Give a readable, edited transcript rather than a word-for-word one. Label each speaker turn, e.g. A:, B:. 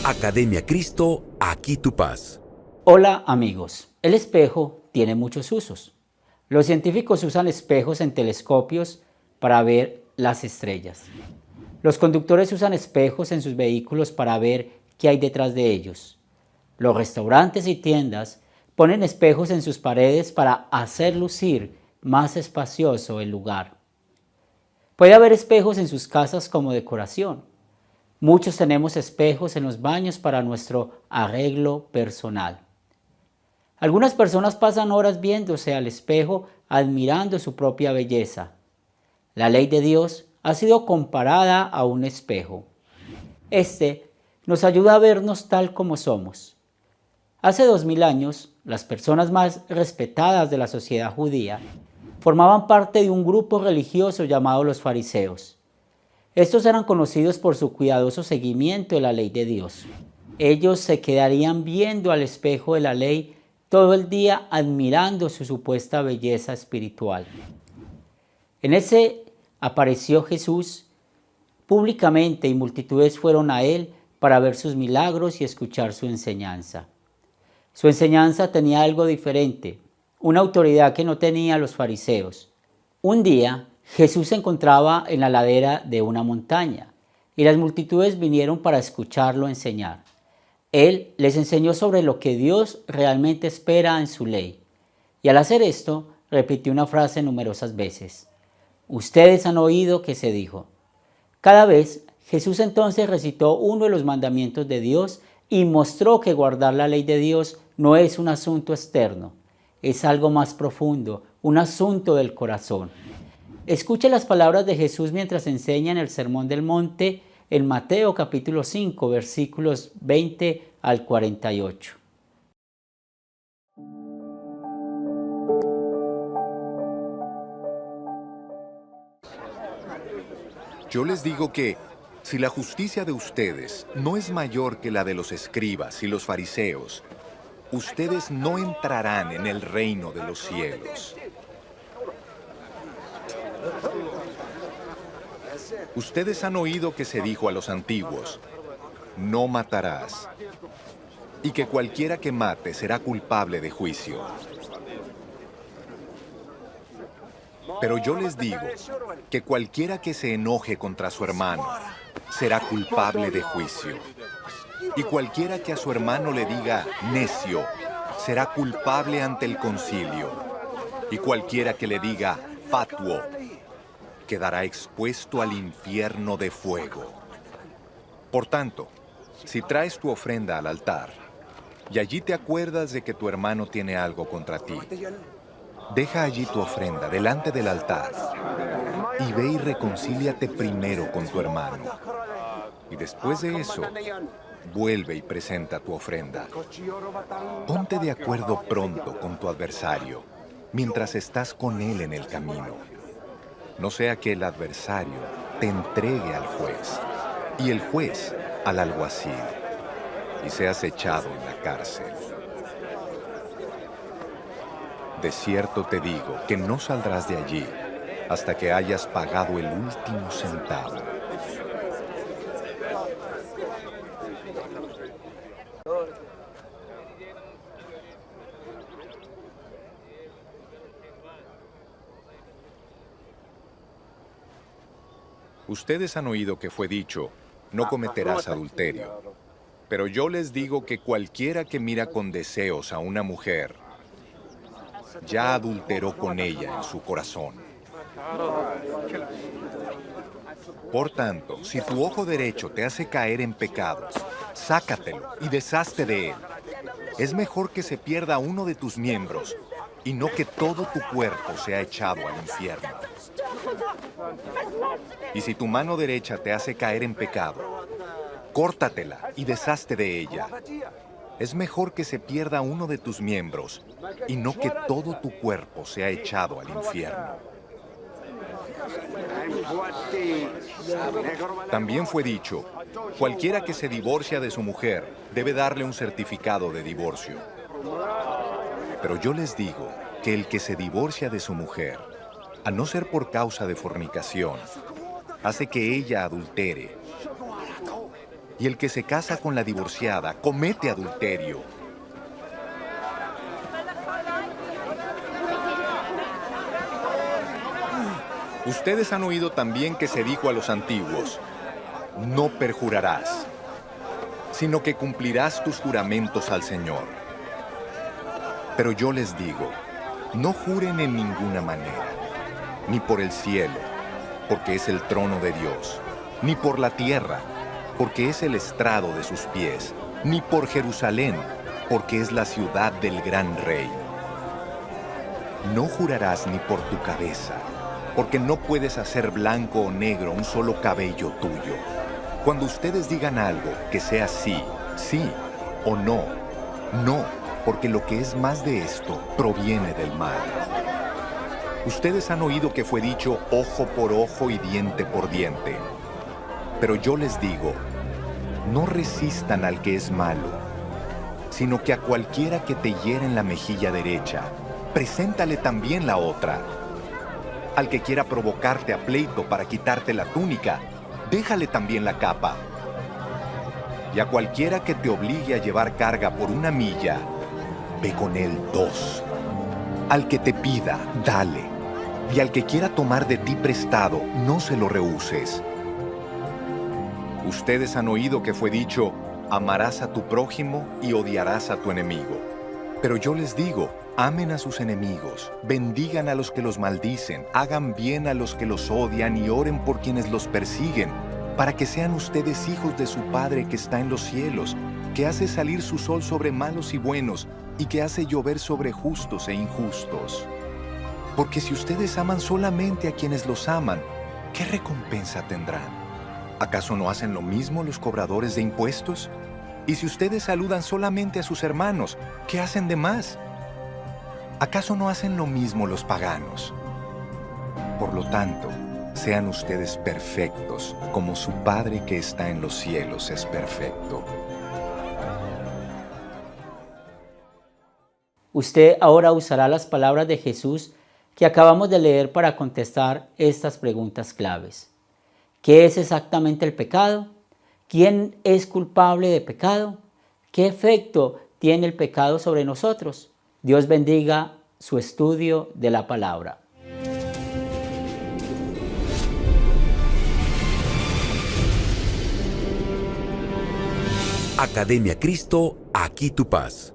A: Academia Cristo, aquí tu paz.
B: Hola amigos, el espejo tiene muchos usos. Los científicos usan espejos en telescopios para ver las estrellas. Los conductores usan espejos en sus vehículos para ver qué hay detrás de ellos. Los restaurantes y tiendas ponen espejos en sus paredes para hacer lucir más espacioso el lugar. Puede haber espejos en sus casas como decoración. Muchos tenemos espejos en los baños para nuestro arreglo personal. Algunas personas pasan horas viéndose al espejo, admirando su propia belleza. La ley de Dios ha sido comparada a un espejo. Este nos ayuda a vernos tal como somos. Hace 2000 años, las personas más respetadas de la sociedad judía formaban parte de un grupo religioso llamado los fariseos. Estos eran conocidos por su cuidadoso seguimiento de la ley de Dios. Ellos se quedarían viendo al espejo de la ley todo el día admirando su supuesta belleza espiritual. En ese apareció Jesús públicamente y multitudes fueron a él para ver sus milagros y escuchar su enseñanza. Su enseñanza tenía algo diferente, una autoridad que no tenían los fariseos. Un día, Jesús se encontraba en la ladera de una montaña y las multitudes vinieron para escucharlo enseñar. Él les enseñó sobre lo que Dios realmente espera en su ley. Y al hacer esto, repitió una frase numerosas veces. Ustedes han oído que se dijo. Cada vez, Jesús entonces recitó uno de los mandamientos de Dios y mostró que guardar la ley de Dios no es un asunto externo, es algo más profundo, un asunto del corazón. Escuche las palabras de Jesús mientras enseña en el Sermón del Monte en Mateo capítulo 5, versículos 20 al 48.
C: Yo les digo que, si la justicia de ustedes no es mayor que la de los escribas y los fariseos, ustedes no entrarán en el reino de los cielos. Ustedes han oído que se dijo a los antiguos, no matarás, y que cualquiera que mate será culpable de juicio. Pero yo les digo que cualquiera que se enoje contra su hermano será culpable de juicio. Y cualquiera que a su hermano le diga necio será culpable ante el concilio. Y cualquiera que le diga fatuo quedará expuesto al infierno de fuego. Por tanto, si traes tu ofrenda al altar y allí te acuerdas de que tu hermano tiene algo contra ti, deja allí tu ofrenda delante del altar y ve y reconcíliate primero con tu hermano. Y después de eso, vuelve y presenta tu ofrenda. Ponte de acuerdo pronto con tu adversario mientras estás con él en el camino. No sea que el adversario te entregue al juez y el juez al alguacil y seas echado en la cárcel. De cierto te digo que no saldrás de allí hasta que hayas pagado el último centavo. Ustedes han oído que fue dicho, no cometerás adulterio. Pero yo les digo que cualquiera que mira con deseos a una mujer, ya adulteró con ella en su corazón. Por tanto, si tu ojo derecho te hace caer en pecado, sácatelo y deshazte de él. Es mejor que se pierda uno de tus miembros y no que todo tu cuerpo sea echado al infierno. Y si tu mano derecha te hace caer en pecado, córtatela y deshazte de ella. Es mejor que se pierda uno de tus miembros y no que todo tu cuerpo sea echado al infierno. También fue dicho, cualquiera que se divorcia de su mujer debe darle un certificado de divorcio. Pero yo les digo que el que se divorcia de su mujer, a no ser por causa de fornicación, hace que ella adultere. y el que se casa con la divorciada comete adulterio. Ustedes han oído también que se dijo a los antiguos: no perjurarás, sino que cumplirás tus juramentos al Señor. Pero yo les digo, no juren en ninguna manera, ni por el cielo, porque es el trono de Dios, ni por la tierra, porque es el estrado de sus pies, ni por Jerusalén, porque es la ciudad del gran rey. No jurarás ni por tu cabeza, porque no puedes hacer blanco o negro un solo cabello tuyo. Cuando ustedes digan algo, que sea sí, sí, o no, no, porque lo que es más de esto proviene del mal. Ustedes han oído que fue dicho ojo por ojo y diente por diente. Pero yo les digo, no resistan al que es malo, sino que a cualquiera que te hiere en la mejilla derecha, preséntale también la otra. Al que quiera provocarte a pleito para quitarte la túnica, déjale también la capa. Y a cualquiera que te obligue a llevar carga por 1 milla, ve con él 2. Al que te pida, dale. Y al que quiera tomar de ti prestado, no se lo rehuses. Ustedes han oído que fue dicho, amarás a tu prójimo y odiarás a tu enemigo. Pero yo les digo, amen a sus enemigos, bendigan a los que los maldicen, hagan bien a los que los odian y oren por quienes los persiguen, para que sean ustedes hijos de su Padre que está en los cielos, que hace salir su sol sobre malos y buenos, y que hace llover sobre justos e injustos. Porque si ustedes aman solamente a quienes los aman, ¿qué recompensa tendrán? ¿Acaso no hacen lo mismo los cobradores de impuestos? Y si ustedes saludan solamente a sus hermanos, ¿qué hacen de más? ¿Acaso no hacen lo mismo los paganos? Por lo tanto, sean ustedes perfectos, como su Padre que está en los cielos es perfecto.
B: Usted ahora usará las palabras de Jesús que acabamos de leer para contestar estas preguntas claves. ¿Qué es exactamente el pecado? ¿Quién es culpable de pecado? ¿Qué efecto tiene el pecado sobre nosotros? Dios bendiga su estudio de la palabra.
A: Academia Cristo, aquí tu paz.